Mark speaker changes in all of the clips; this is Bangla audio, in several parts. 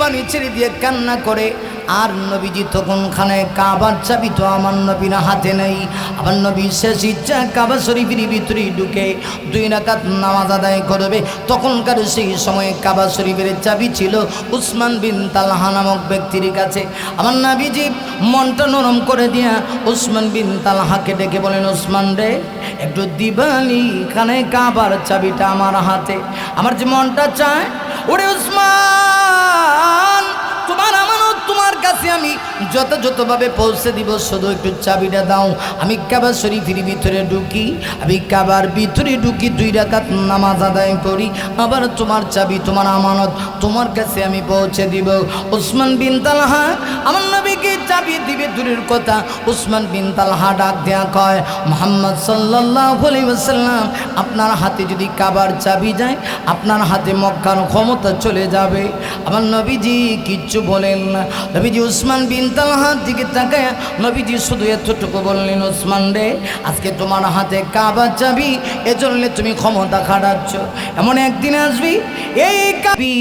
Speaker 1: পানি ছেড়ে দিয়ে কান্না করে। আর নবীজি তখনখানে কাবার চাবি তো আমার নবীর হাতে নেই। আমার নবী শেষ ইচ্ছা কাবা শরীফের ভিতরে ঢুকে 2 রাকাত নামাজ আদায় করবে। তখনকার সেই সময়ে কাবা শরীফের চাবি ছিল উসমান বিন তালহা নামক ব্যক্তির কাছে। আমার নবীজি মনটা নরম করে দিয়া উসমান বিন তালহাকে ডেকে বলেন, উসমান রে, একটু দিবানি খানে কাবার চাবিটা আমার হাতে, আমার যে মনটা চায়। ওরে উসমান, তোমার আমানত তোমার কাছে আমি যথাযথভাবে পৌঁছে দিব, শুধু একটু চাবিটা দাও। আমি কাবা শরীফের ভিতরে ঢুকি, আমি কাবার ভিতরে ঢুকি, 2 রাকাত নামাজ আদায় করি, আবার তোমার চাবি তোমার আমানত তোমার কাছে আমি পৌঁছে দিব। উসমান বিন তালহা আমার নবীকে চাবি দিবে দূরের কথা, উসমান বিন তালহা ডাক দেয়া কয়, মুহাম্মদ সাল্লাল্লাহু আলাইহি ওয়াসাল্লাম, আপনার হাতে যদি কাবার চাবি যায়, আপনার হাতে মক্কার ক্ষমতা চলে যাবে। আমার নবীজি কিচ্ছু বলেন না। নবীজি উসমান বিন তালহার দিকে তাকায় নবীজি শুধু এতটুকু বললেন, উসমান রে, আজকে তোমার হাতে কাবার চাবি, এজন্য তুমি ক্ষমতা খাটাচ্ছ, এমন একদিন আসবি এই কাবি।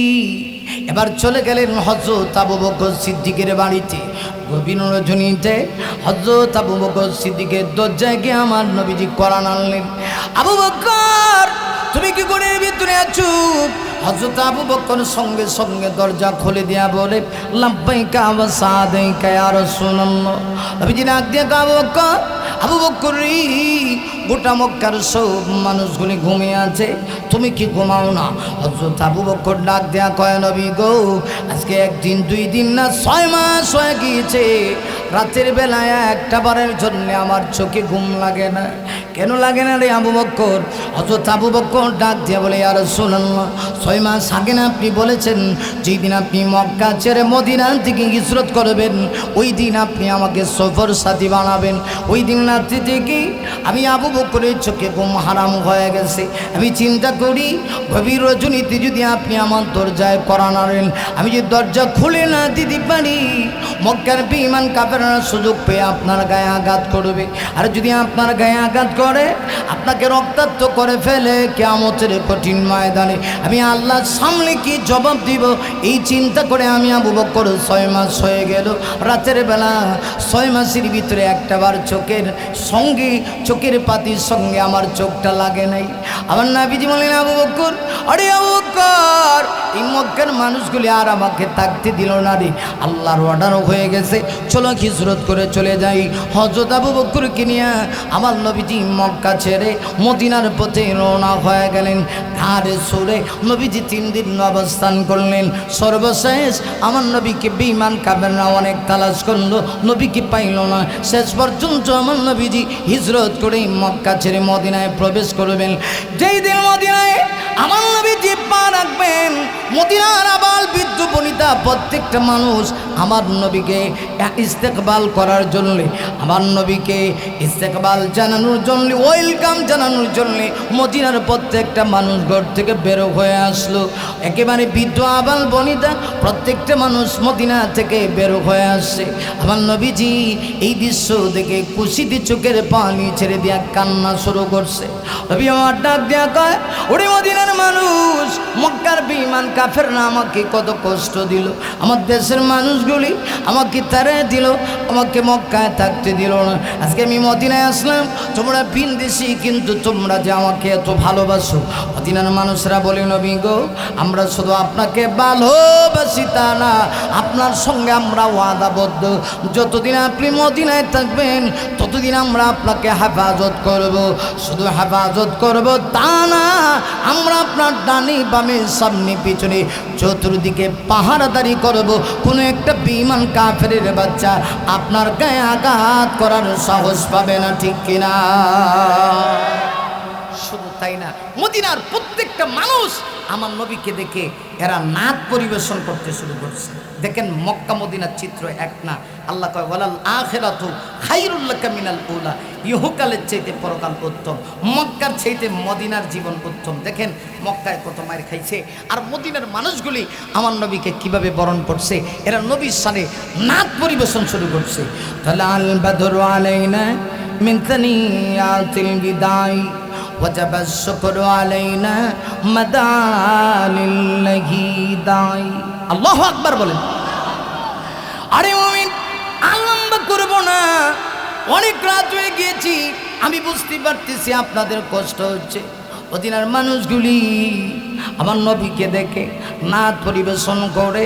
Speaker 1: এবার চলে গেলেন হযরত আবু বকর সিদ্দিকের বাড়িতে। গভীর রজনীতে হযরত আবু বকর সিদ্দিকের দরজায় গিয়ে আমার নবীজি কোরআন আনলেন। আবু বকর, তুমি কি করে ভিতরে আছো? হযরত আবু বকর সঙ্গে সঙ্গে দরজা খুলে দিয়া বলে, লাব্বাইকা ওয়া সাদাইকা ইয়া রাসূলুল্লাহ। নবীজি ডাক দিয়ে আবু বকর, গোটা মক্কার সব মানুষগুলি ঘুমিয়ে আছে, তুমি কি ঘুমাও না? হযরত আবু বকর ডাক দেয়া কয়, নবী গো, আজকে 1 দিন 2 দিন না 6 মাস হয়ে গিয়েছে, রাতের বেলায় একটা বারের জন্য আমার চোখে ঘুম লাগে না। কেন লাগে না রে আবু বকর? হযরত আবু বকর ডাক দিয়ে বলে, ইয়া রাসূলুল্লাহ, 6 মাস আগে না আপনি বলেছেন যেই দিন আপনি মক্কা ছেড়ে মদিনা থেকে হিজরত করবেন, ওই দিন আপনি আমাকে সফর সাথী বানাবেন। ওই দিন রাত্রি থেকে আমি আবু বকরের চোখে ঘুম হারাম হয়ে গেছে। আমি চিন্তা করি, গভীর রজনীতে যদি আপনি আমার দরজায় কোরআন আনেন, আমি যে দরজা খুলে না দিতে পারি, মক্কার বেঈমান কাফেররা সুযোগ পেয়ে আপনার গায়ে আঘাত করবে। আর যদি আপনার গায়ে আঘাত করে, আপনাকে রক্তাক্ত করে ফেলে, কিয়ামতের কঠিন ময়দানে আমি আল্লাহর সামনে কি জবাব দিব? এই চিন্তা করে আমি আবু বকর 6 মাস হয়ে গেল, রাতের বেলা 6 মাসের ভিতরে একটাবার চোখের পাতির সঙ্গে আমার চোখটা লাগে নাই। আমার নবীজি বলেন, আবু বকর, আরে আবু বকর, এই মক্কার মানুষগুলি আর আমাকে থাকতে দিল না রে, আল্লাহর অর্ডারও হয়ে গেছে, চলো হিজরত করে চলে যাই। হযরত আবু বকরকে নিয়ে আমার নবীজি মক্কা ছেড়ে মদিনার পথে রওনা হয়ে গেলেন। ঘাড়ে চড়ে নবীজি 3 দিন অবস্থান করলেন। সর্বশেষ আমার নবীকে বেঈমান কাফেররা অনেক তালাশ করলো, নবীকে পাইল না। শেষ পর্যন্ত আমার নবীজি হিজরত করে মক্কা ছেড়ে মদিনায় প্রবেশ করবেন। যেই দিন মদিনায় আমার নবীজি পা রাখবেন, মদিনার আবাল বৃদ্ধ বনিতা প্রত্যেকটা মানুষ আমার নবীকে ইস্তেকবাল করার জন্য, আমার নবীকে ইস্তেকবাল জানানোর জন্য, ওয়েলকাম জানানোর জন্য মদিনার প্রত্যেকটা মানুষ ঘর থেকে বেরো হয়ে আসলো। একেবারে বৃদ্ধ আবাল বনিতা প্রত্যেকটা মানুষ মদিনা থেকে বেরো হয়ে আসছে। আমার নবীজি এই দৃশ্য দেখে খুশিতে চোখের পানি ছেড়ে দিয়া কান্না শুরু করছে। নবী আমার ডাক দেয়া কয়, ওরে মদিনার মানুষ, মক্কার বেঈমান কাফেররা আমাকে কত কষ্ট দিল, আমার দেশের মানুষগুলি আমাকে তাড়িয়ে দিল, আমাকে মক্কায় থাকতে দিল না। আজকে আমি মদিনায় আসলাম, তোমরা ভিনদেশী, কিন্তু তোমরা যে আমাকে এত ভালোবাসো। মদিনার মানুষরা বলে, নবী গো, আমরা শুধু আপনাকে ভালোবাসি তা না, আপনার সঙ্গে আমরা ওয়াদাবদ্ধ, যতদিন আপনি মদিনায় থাকবেন ততদিন আমরা আপনাকে হেফাজত করব। শুধু হেফাজত করব তা না, আমরা আপনার ডানে বামে সামনে পিছনে চতুর্দিকে পাহারাদারি করব। কোনো একটা বেঈমান কাফেরের বাচ্চা আপনার গায়ে আঘাত করার সাহস পাবে না, ঠিক কিনা? শুধু তাই না, মদিনার প্রত্যেকটা মানুষ আমার নবীকে দেখে এরা নাচ পরিবেশন করতে শুরু করছে। দেখেন মক্কা মদিনার চিত্র এক না। আল্লাহ কয়, ওয়ালাল আখিরাতু খায়রুল লাকা মিনাল উলা, ইহকালের চাইতে পরকাল উত্তম, মক্কার চাইতে মদিনার জীবন উত্তম। দেখেন মক্কায় কত মার খাইছে, আর মদিনার মানুষগুলি আমার নবীকে কিভাবে বরণ করছে। এরা নবীর সানে নাচ পরিবেশন শুরু করছে। তালাল বাদরু আলাইনা মিন তানিয়াতিল বিদাই وجب الشكر علينا مدى لله داعي আল্লাহু আকবার বলেন। আরে মুমিন, আর লম্বা করব না, অনেক রাত হয়ে গিয়েছি, আমি বুঝতে পারতেছি আপনাদের কষ্ট হচ্ছে। মদিনার মানুষগুলি আমার নবীকে দেখে নাত পরিবেশন করে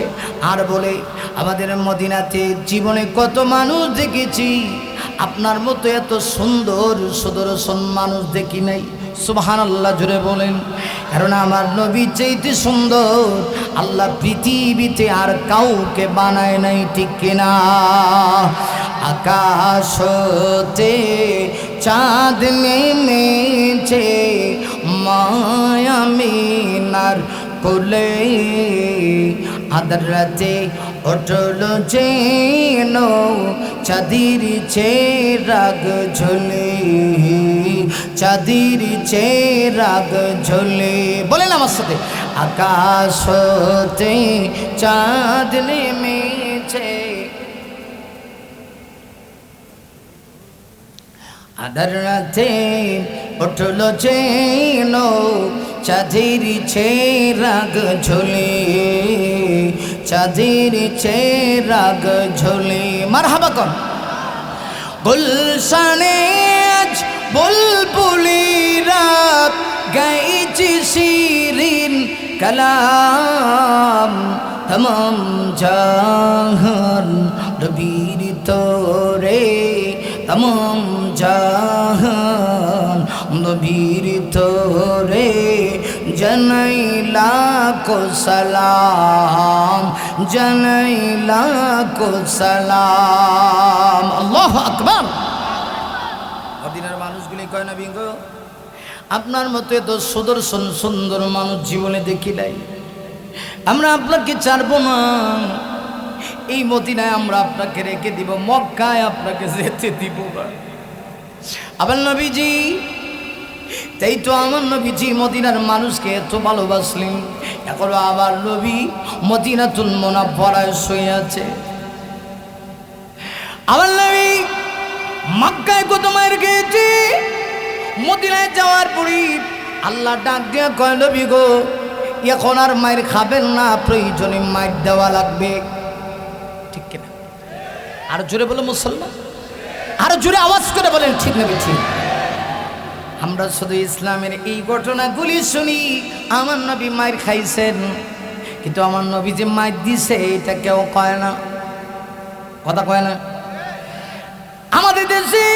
Speaker 1: আর বলে, আমাদের মদিনাতে জীবনে কত মানুষ দেখেছি, আপনার মতো এত সুন্দর সুদর্শন মানুষ দেখি নাই। সুবহানাল্লাহ জুড়ে বলেন। কারণ আমার নবী চাইতে সুন্দর আল্লাহ পৃথিবীতে আর কাউকে বানায় নাই, ঠিক কিনা? আকাশতে চাঁদ নেমেছে মায়া মিনার কোলে, আদার রাতে অটল যেন চাঁদির চেরাগ ঝোলে, চাঁদির চেরাগ ঝোলে। বলেন আমার সাথে, আকাশতে চাঁদ নেমেছে আদার রাতে উঠল যেন চাঁদের চেরাগ ঝোলে, চাঁদের চেরাগ ঝোলে। মারহাবা কর। গুলশানে আজ বুলবুলিরা গাইছে শিরিন কালাম, তমাম জাহান নবীর তোরে, তমাম জাহান নবীর তোরে জানাই লাখো সালাম, জানাই লাখো সালাম। আল্লাহু আকবার। মদিনার মানুষগুলি কয় না, বিঙ্গ আপনার মতো এত সুদর্শন সুন্দর মানুষ জীবনে দেখি নাই, আমরা আপনাকে ছাড়বো না। এই মদিনায় আমরা আপনাকে রেখে দিব, মক্কায় আপনাকে যেতে দিব না। আবার নবীজি, তাই তো আমার নবীজি মদিনার মানুষকে এত ভালোবাসলেন। এখন আবার নবী মদিনাতুল মুনাওয়ারায় শুয়ে আছে। আমার নবী মক্কায় কত মায়ের খেয়েছে, মদিনায় যাওয়ার পরই আল্লাহ ডাক দিয়ে কয়, নবী গো এখন আর মায়ের খাবেন না, প্রয়োজনে মায়ের দেওয়া লাগবে, ঠিক কিনা? আরো জোরে বলো মুসলমান, আরো জোরে আওয়াজ করে বলেন ঠিক না ঠিক? আমরা শুধু ইসলামের এই ঘটনাগুলি শুনি, আমার নবী মায়ের খাইছেন, কিন্তু আমার নবী যে মায়ের দিছে এটা কেউ কয় না, কথা কয় না। আমাদের দেশে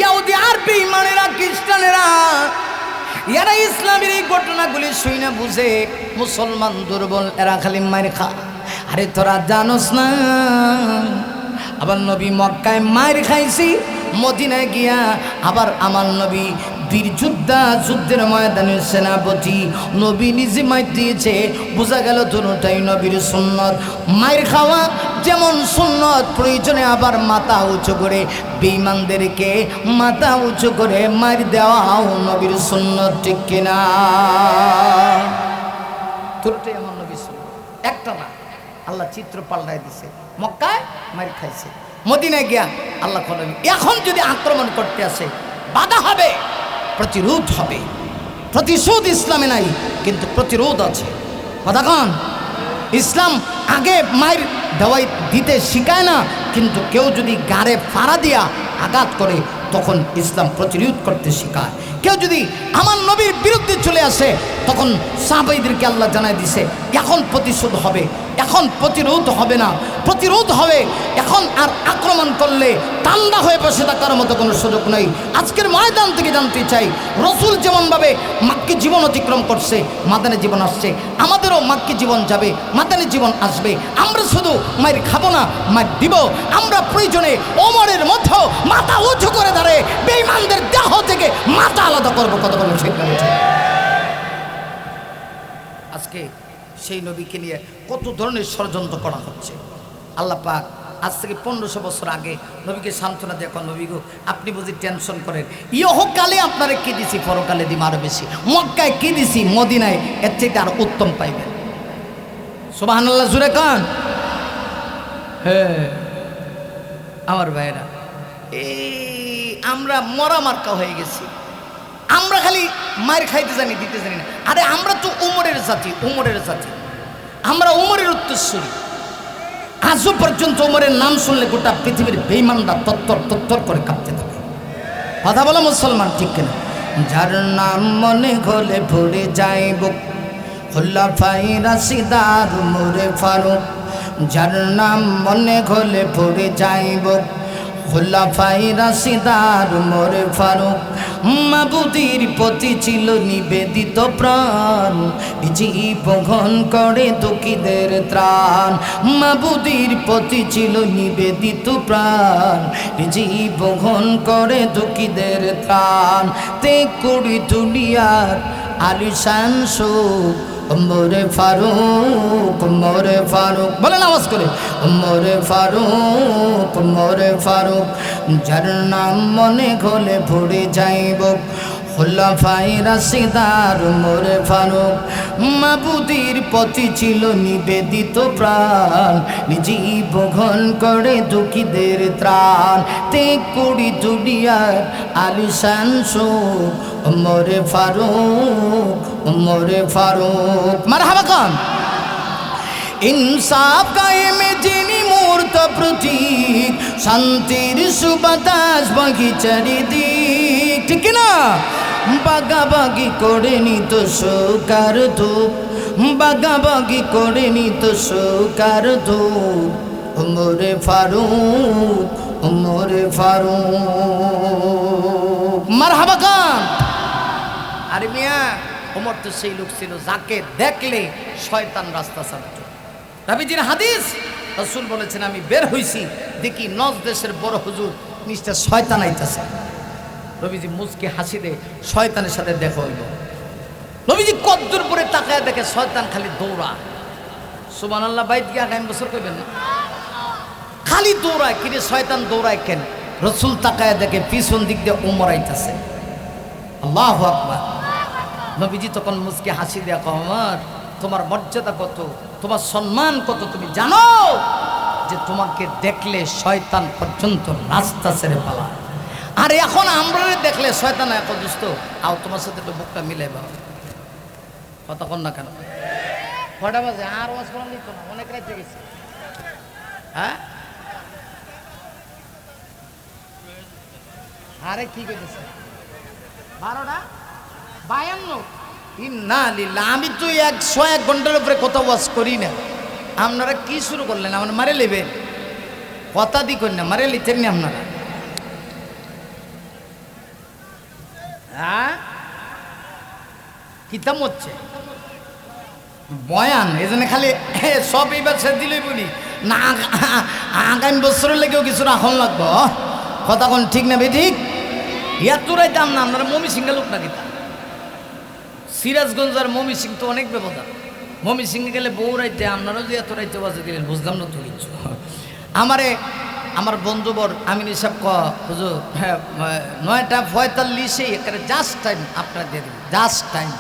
Speaker 1: ইহুদি আর বেঈমানেরা, খ্রিস্টানেরা, এরা ইসলামের এই ঘটনাগুলি শুই না বুঝে, মুসলমান দুর্বল, এরা খালি মায়ের খা। আরে তোরা জানোস না, আবার নবী মক্কায় মায়ের খাইছি, মদিনায় গিয়া আবার আমার নবী বীর যোদ্ধা, যুদ্ধের ময়দানের সেনাপতি, নবী নিজে মায়ের দিয়েছে। বোঝা গেল দুটোটাই নবীর সুন্নত। মায়ের খাওয়া যেমন সুন্নত, প্রয়োজনে আবার মাথা উঁচু করে বেঈমানদেরকে মাথা উঁচু করে মার দেওয়াও নবীর সুন্নত, ঠিক কিনা? দুটোটাই আমার নবীর সুন্নত, একটা না। আল্লাহ চিত্র পাল্টায় দিছে, মক্কায় মার খাইছে, মদিনায় গিয়া আল্লাহ নবী এখন যদি আক্রমণ করতে আসে, বাধা হবে, প্রতিরোধ হবে। প্রতিশোধ ইসলামে নাই, কিন্তু প্রতিরোধ আছে। কথা কন, ইসলাম আগে মায়ের দেওয়াই দিতে শিখায় না, কিন্তু কেউ যদি গাড়ে ফাড়া দিয়া আঘাত করে তখন ইসলাম প্রতিরোধ করতে শেখায়। কেউ যদি আমার নবীর বিরুদ্ধে চলে আসে, তখন সাহাবাইদেরকে আল্লাহ জানাই দিছে এখন প্রতিশোধ হবে, এখন প্রতিরোধ হবে না, প্রতিরোধ হবে। এখন আর আক্রমণ করলে ঠান্ডা হয়ে বসে থাকার মতো কোনো সুযোগ নেই। আজকের ময়দান থেকে জানতে চাই, রসুল যেমনভাবে মাক্কি জীবন অতিক্রম করছে, মাদানী জীবন আসছে, আমাদেরও মাক্কি জীবন যাবে, মাদানী জীবন আসবে। আমরা শুধু মায়ের খাবো না, মায়ের দিব। আমরা প্রয়োজনে ওমরের মধ্যেও মাথা উঁচু করে দাঁড়িয়ে বেঈমানদের দেহ থেকে মাথা আলাদা করবো। কথা বলে ঠিক না? আজকে সেই নবীকে নিয়ে কত ধরনের ষড়যন্ত্র করা হচ্ছে। আল্লাহ পাক আজ থেকে 1500 বছর আগে নবীকে সান্ত্বনা দিয়ে এখন, নবী গো আপনি বুঝি টেনশন করেন, ইহকালে আপনারা কি দিছি, পরকালে দিম আরো বেশি। মক্কায় কি দিছি, মদিনায় এর থেকে আর উত্তম পাইবেন। সুবহানাল্লাহ জুড়ে কান। হ্যাঁ আমার ভাইরা, এই আমরা মরা মার্কা হয়ে গেছি। আমরা খালি মায়ের খাইতে জানি, দিতে জানি না। আরে আমরা তো উমরের জাতি, উমরের জাতি। আমরা উমরের উত্তরসূরি। আজও পর্যন্ত উমরের নাম শুনলে গোটা পৃথিবীর বেঈমানরা তত্তর তত্তর করে কাঁপতে থাকে। কথা বলো মুসলমান, ঠিক কিনা? যার নাম মনে হলে ভরে যাইব খুলাফায়ে রাশিদার উমরে ফারুক। যার নাম মনে হলে ভরে যাইব খুলাফায়ে রাশিদার উমরে ফারুক। মাবুদের প্রতি ছিল নিবেদিত প্রাণ, জীবন করে দুঃখীদের ত্রাণ। মাবুদের প্রতি ছিল নিবেদিত প্রাণ, জীবন করে দুঃখীদের ত্রাণ। তে করি দুনিয়ার আলিশান সুখ উমরে ফারুক, উমরে ফারুক। বলেন আওয়াজ করে, উমরে ফারুক, উমরে ফারুক। যার নাম মনে হলে ভরে যাইব খুলাফায়ে রাশিদার উমরে ফারুক। মাবুদের প্রতি ছিল নিবেদিত প্রাণ, জীবন করে দুঃখীদের ত্রাণ। তে করি দুনিয়ার আলিশান সুখ উমরে ফারুক, উমরে ফারুক। মারহাবা খান। ইনসাফ কায়েমে যিনি মূর্ত প্রতীক, শান্তির সুবাতাস বহি চারিদিক, ঠিক না? বাগাবাগি করে নিত সুকার ধূপ, বাগাবাগি করে নিত সুকার ধূপ উমরে ফারুক, উমরে ফারুক। মারহাবা খান। আরে মিয়া, ওমর তো সেই লোক ছিল যাকে দেখলে শয়তান রাস্তা ছাড়ত। নবীজির হাদিস, রাসূল বলেছেন আমি বের হইছি, দেখি নজ দেশের বড় হুজুর নিশ্চয় শয়তান আইতাছে। নবীজি মুচকে হাসি দে, শয়তানের সাথে দেখা হইল। নবীজি কদ্দুর পরে তাকায় দেখে শয়তান খালি দৌড়া। সুবহানাল্লাহ, বাইত গিয়ে আগামী বছর কইবেন না, খালি দৌড়ায়। কিরে শয়তান দৌড়ায় কেন? রাসূল তাকায় দেখে পিছন দিক দিয়ে ওমর আইতাছে। আল্লাহু আকবার। নবীজি তখন মুচকে হাসি দেয়া, ওমর তোমার মর্যাদা কত, তোমার সম্মান কত তুমি জানো? যে তোমাকে দেখলে শয়তান পর্যন্ত রাস্তা ছেড়ে পালায়। আর এখন আমরা দেখলে শয়তান এক দুষ্ট আও তোমার সাথে একটু বুকটা মিলাই বাবা। কথা কন না কেন? কটা বাজে? আর ওয়াজ করা নিত না, অনেক রাত গেছে। হ্যাঁ, আরে কি কইতেছে? 12টা 52। ইন্না লিল্লাহ। আমি তো 101 ঘন্টার উপরে কথা ওয়াজ করি না। আপনারা কি শুরু করলেন? আমার মারে নেবেন? কথা দি করেন না, মারে লিতেন না আপনারা? হ্যাঁ, কিতাম হচ্ছে বয়ান, এই জন্য খালি সব এইবার সে দিলই বলি না, আগামী বছরের লেগেও কিছু রাখন লাগবো। কথা কোন ঠিক না বে? ঠিক। এত রাইতাম না, আপনারা মমি সিংহে লোক না কিতা? সিরাজগঞ্জ আর মমি সিং তো অনেক ব্যবধান। মমি সিংহে গেলে বউ রাইতে, আপনারাও যে এত রাইতে বাজে দিলেন বুঝলাম না তো কিছু। আমার বন্ধুবর আমিন সাহেব হুজুর, হ্যাঁ 9টা 45 একেবারে জাস্ট টাইম আপনারা দিয়ে দেবেন, জাস্ট টাইম,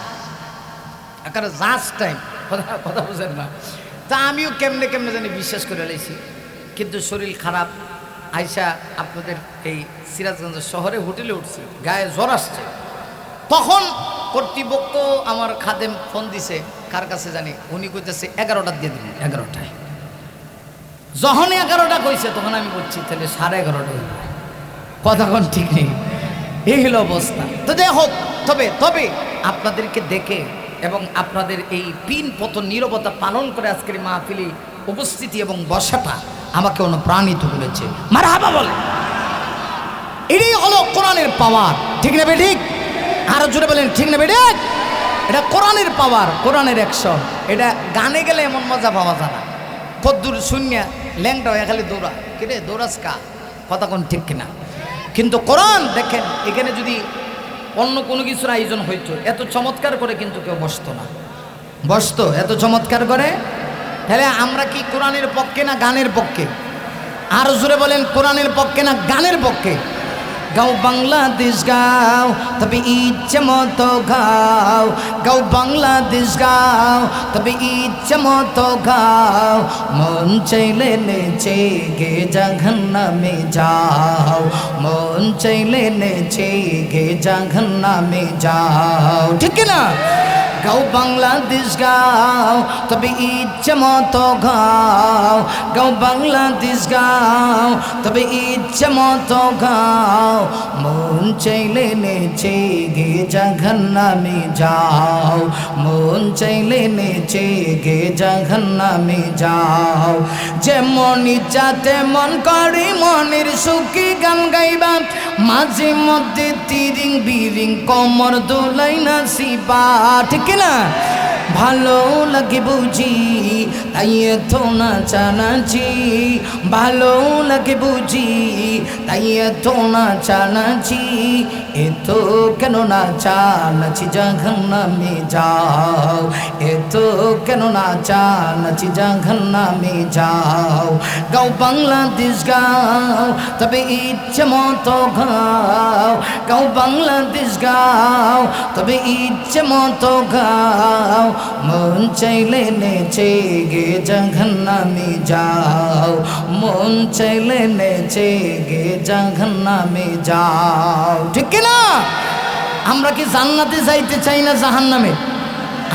Speaker 1: একেবারে জাস্ট টাইম। কথা বুঝেন না? তা আমিও কেমনে কেমনে জানি বিশ্বাস করে লাইছি, কিন্তু শরীর খারাপ। আইসা আপনাদের এই সিরাজগঞ্জ শহরে হোটেলে উঠছি, গায়ে জ্বর আসছে। তখন কর্তৃপক্ষ আমার খাদেম ফোন দিছে, কার কাছে জানি, উনি কইতেছে 11টা দিয়ে দিন। 11টায় যখন 11টা কইছে তখন আমি বলছি তাহলে 11:30 হইল। কথা কোন ঠিক নেই? এই হলো অবস্থা। তো যাই হোক, তবে আপনাদেরকে দেখে এবং আপনাদের এই পিন পতন নীরবতা পালন করে আজকের মাহফিলে উপস্থিতি এবং বসাটা আমাকে অনুপ্রাণিত করেছে। মারহাবা বলে। এটাই হলো কোরআনের পাওয়ার, ঠিক না বেঠিক? আরো জোরে বলেন ঠিক না বেঠিক? এটা কোরআনের পাওয়ার, কোরআনের অ্যাকশন। এটা গানে গেলে এমন মজা পাওয়া যায় না। কদ্দুর শূন্য ল্যাংটা হয়ে খালি দৌড়া, কিরে দৌড়াস কা? কথা কোন ঠিক কিনা? কিন্তু কোরআন দেখেন, এখানে যদি অন্য কোনো কিছুর আয়োজন হইতো, এত চমৎকার করে কিন্তু কেউ বসতো না। বসতো এত চমৎকার করে? তাহলে আমরা কি কোরআনের পক্ষে না গানের পক্ষে? আর জোরে বলেন, কোরআনের পক্ষে না গানের পক্ষে? গাও বাংলাদেশ গাও, তবে ইচ্ছে মতো গাও। গাও বাংলাদেশ গাও, তবে ইচ্ছে মতো গাও। মন চাইলে নেচে গে জাহান্নামে যাও, মন চাইলে নেচে গে জাহান্নামে যাও, ঠিক না? গাও বাংলাদেশ গাও তবে ইচ্ছে মতো গাও, গাও বাংলাদেশ গাও তবে ইচ্ছে মতো গাও, মন চাইলে নেচে গে জাহান্নামে যাও, মন চাইলে নেচে গে জাহান্নামে যাও। যেমন ইচ্ছা তেমন করে মনের সুখী গান গাইবা, মাঝে মধ্যে তিরিং বিরিং কমর দোলাই নাচিবা, ঠিক না? ভালো লাগে বুঝি তাই এত নাচানাচি, ভালো লাগে বুঝি তাই এত নাচানাচি, এত কেন নাচানাচি জাহান্নামে যাও, এত কেন নাচানাচি জাহান্নামে যাও। গাও বাংলাদেশ গাও তবে ইচ্ছে মতো গাও, গাও বাংলাদেশ গাও তবে ইচ্ছে মতো গাও, মন চাইলে নেচে গে জাহান্নামে যাও, মন চাইলে নেচে গে জাহান্নামে যাও, ঠিক না? আমরা কি জান্নাতে যাইতে চাই না জাহান্নামে?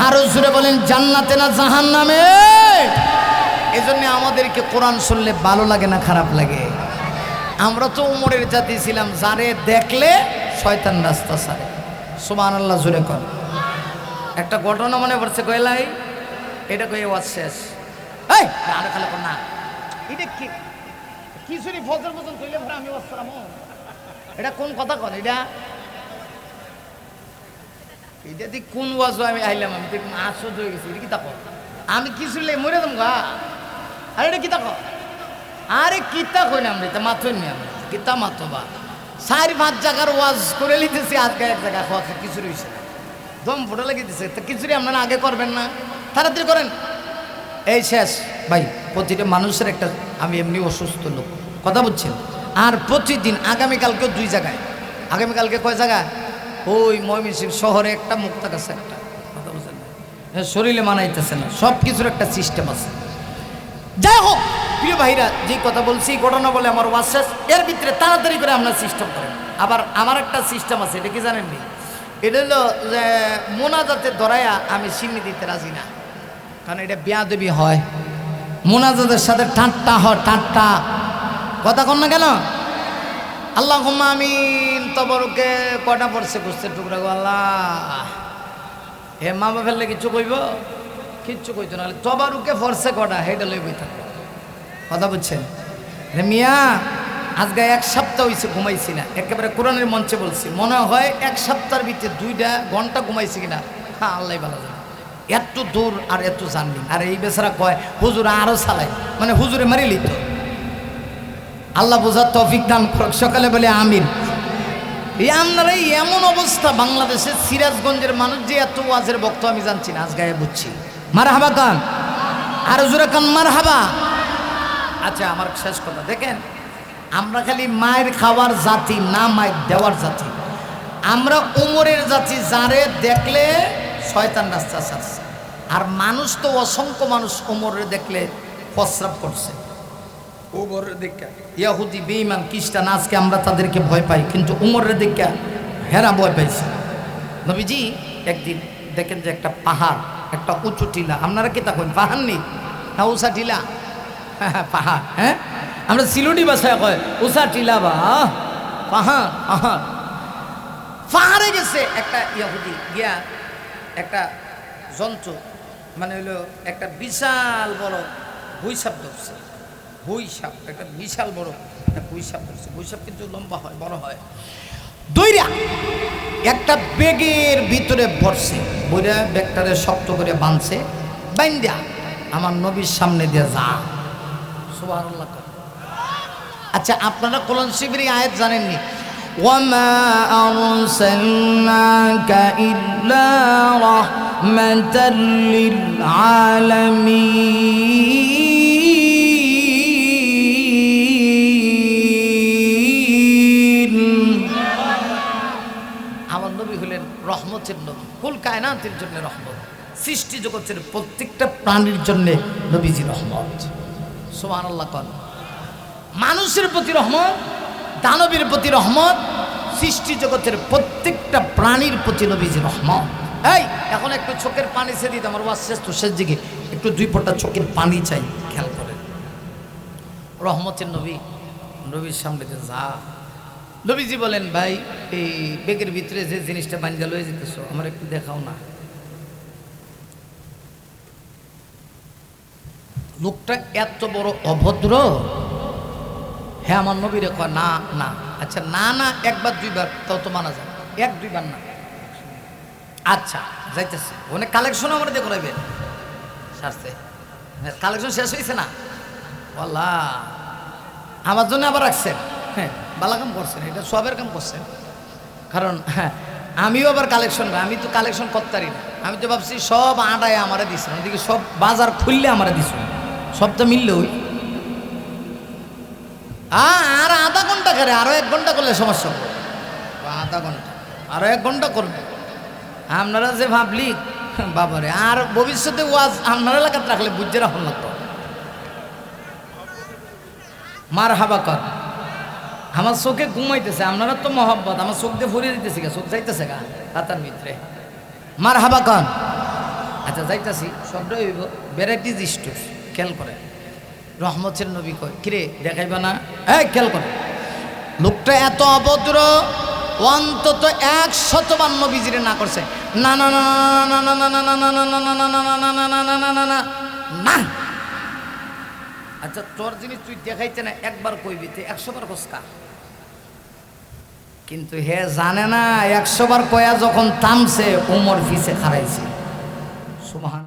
Speaker 1: আরো জোরে বলেন, জান্নাতে না জাহান্নামে? এজন্য আমাদেরকে কোরআন শুনলে ভালো লাগে না খারাপ লাগে? আমরা তো উমরের জাতি ছিলাম, যারে দেখলে শয়তান রাস্তা ছাড়ে। সুবহানাল্লাহ জোরে কর। একটা ঘটনা মনে পড়ছে, কইলাই এটা কই ওয়াজ শেষ, এই আরে খালে কর না, এটা কি কিছুরি ফজর মতন কইলে পরে আমি ওয়াজ করামু, এটা কোন কথা কর? এটা এটা দি কোন ওয়াজ? আমি আইলাম, আমি দেখ আশ্চর্য হয়ে গেছি, এটা কি তাকো? আমি কিছু লে মরে দাম গা, আরে এটা কি তাকো? আরে কিতা কই না, আমরা এটা মাথই নি, আমরা কিতা মাতবা 4-5 জায়গার ওয়াজ করে লিতেছি, আজকে এক জায়গা খাওয়া কিছু রইছে দম ফোটা লাগিয়ে দিচ্ছে, তা কিছুরই আপনারা আগে করবেন না, তাড়াতাড়ি করেন। এই শেষ ভাই, প্রতিটা মানুষের একটা, আমি এমনি অসুস্থ লোক, কথা বুঝছেন? আর প্রতিদিন আগামীকালকেও 2 জায়গায়, আগামীকালকে কয় জায়গায়? ওই ময়মনসিংহ শহরে একটা, মুক্তার কাছে একটা, কথা বুঝছেন? শরীরে মানাইতেছে না, সব কিছুর একটা সিস্টেম আছে। যাই হোক প্রিয় ভাইরা, যে কথা বলছি ঘটনা বলে আমার ওয়াজ শেষ, এর ভিতরে তাড়াতাড়ি করে আপনার সিস্টেম করেন। আবার আমার একটা সিস্টেম আছে, এটা কি জানেননি? এটা হলো যে মোনাজাতে ধরাইয়া আমি সিন্নি দিতে রাজি না, কারণ এটা বেয়াদবি হয়, মোনাজাতের সাথে ঠাট্টা হয়, ঠাট্টা, কথা কন না কেন? আল্লাহুম্মা আমিন। তবরকে কটা পড়ছে কুস্তের টুকরা গো আল্লাহ, হে মা বাবা ফেললে কিছু কইব? কিচ্ছু কইতো না, তবরকে পড়ছে কটা, হেটা লই বই থাকবে, কথা বুঝছেন? মিয়া আজকে 1 সপ্তাহ হয়েছে ঘুমাইছি না, একেবারে কোরআনের মঞ্চে বলছি, মনে হয় 1 সপ্তাহের ভিতরে 2 ঘন্টা ঘুমাইছি কিনা, হ্যাঁ আল্লাহ ভালো জানে। এত দূর আর এত জানলি, আর এই বেচারা কয় হুজুর আরো চালায়, মানে হুজুরে মারি লিত। আল্লাহ বোঝার তৌফিক দান করুক, সকালে বলে আমিন। এই আপনারা এমন অবস্থা, বাংলাদেশের সিরাজগঞ্জের মানুষ যে এত ওয়াজের বক্ত আমি জানছি না, আজ গায়ে বুঝছি। মারহাবা কান, আরো জোরে কান মারহাবা। আচ্ছা আমার শেষ কথা, দেখেন আমরা খালি মায়ের খাওয়ার জাতি না, মায়ের দেওয়ার জাতি। আমরা উমরের জাতি, যারে দেখলে শয়তান রাস্তা ছাড়ছে। আর মানুষ তো অসংখ্য মানুষ উমরের দেখলে প্রস্রাব করছে, উমরের দেখে ইহুদি বেঈমান খ্রিস্টান, আজকে আমরা তাদেরকে ভয় পাই, কিন্তু উমরের দেখে হেরা ভয় পাইছে। নবীজি একদিন দেখেন যে একটা পাহাড়, একটা উঁচু টিলা, আপনারা কি তখন পাহাড় নেই না উঁচা টিলা? পাহাড়, হ্যাঁ আমরা সিলুটি ভাষায় কয় উষা টিলা বা পাহাড়। পাহাড় পাহাড়ে গেছে একটা ইহুদি গিয়া একটা জন্তু, মানে হইলো একটা বিশাল বড় হুইসাপ ধরছে, হুইসাপ একটা বিশাল বড় একটা হুইসাপ ধরছে। হুইসাপ কিন্তু লম্বা হয়, বড় হয়। দইরা একটা ব্যাগের ভিতরে ভরছে, বইরা ব্যাগটারে শক্ত করে বাঁধছে, বাইন্দা আমার নবীর সামনে দিয়ে যা। সুবহানাল্লাহ। আচ্ছা আপনারা কোরআন শরীফের আয়াত জানেননি? ওয়ামা আরসালনাকা ইল্লা রাহমাতাল লিল আলামিন। আমার নবী হলেন রহমতের নবী, কুল কায়নাতের জন্য রহমত, সৃষ্টি জগতের প্রত্যেকটা প্রাণীর জন্য নবীজি রহমত। সুবহানাল্লাহ। মানুষের প্রতি রহমত, দানবের প্রতি রহমত, সৃষ্টি জগতের প্রত্যেকটা প্রাণীর প্রতি নবীজি রহমত। এই এখন একটু চোখের পানি ছেড়ে দিতে আমার ওয়াজ শেষ তো শেষ দিকে একটু 2 ফোঁটা চোখের পানি চাই খেয়াল করেন রহমতের নবী নবীর সামনে যা নবীজি বলেন ভাই এই বেগের ভিতরে যে জিনিসটা বান্ধা লয়ে যেতেছো আমার একটু দেখাও না লোকটা এত বড় অভদ্র হ্যাঁ আমার নবীরে কয় না না আচ্ছা না না একবার দুইবার তাও তো মানা যায় 1-2 বার না আচ্ছা যাইতেছে ওখানে কালেকশন আমার দিয়ে করাইবেন সারছে কালেকশন শেষ হয়েছে না আল্লাহ আমার জন্য আবার রাখছেন হ্যাঁ বালা কাম করছেন এটা সবের কাম করছেন কারণ হ্যাঁ আমিও আবার কালেকশন আমি তো কালেকশন করতারি না আমি তো ভাবছি সব আটায় আমারে দিচ্ছেন ওদিকে সব বাজার খুললে আমারে দিচ্ছেন সব তো মিললে ওই আর আধা ঘন্টা করে আরো 1 ঘন্টা করলে সমস্যা হবে আধা ঘন্টা আরো 1 ঘন্টা করবে আপনারা যে ভাবলি বাবারে আর ভবিষ্যতে ওয়াজ আপনার এলাকাতে রাখলে বুঝে রাখুন লাগতো মার হাবা কর আমার চোখে ঘুমাইতেছে আপনারা তো মহব্বত আমার চোখ দিয়ে ভরিয়ে দিতেছে গা চোখ যাইতেছে গা হাতার ভিতরে মার হাবা কর আচ্ছা যাইতেছি সবটাই হইব ভ্যারাইটিজ স্টোর খেয়াল করে রহমতের নবী কয় কিরে দেখাইবা না এই খেয়াল করে লোকটা এত অভদ্র অন্তত 100 বার নবীজিরে না করছে না না না না না না না না না না না না না না না না না না না আচ্ছা তোর জিনিস তুই দেখাইতে না একবার কইবি তুই 100 বার কসকা কিন্তু হে জানে না 100 বার কয়া যখন থামছে উমর ফিসে খারাইছে সুবহান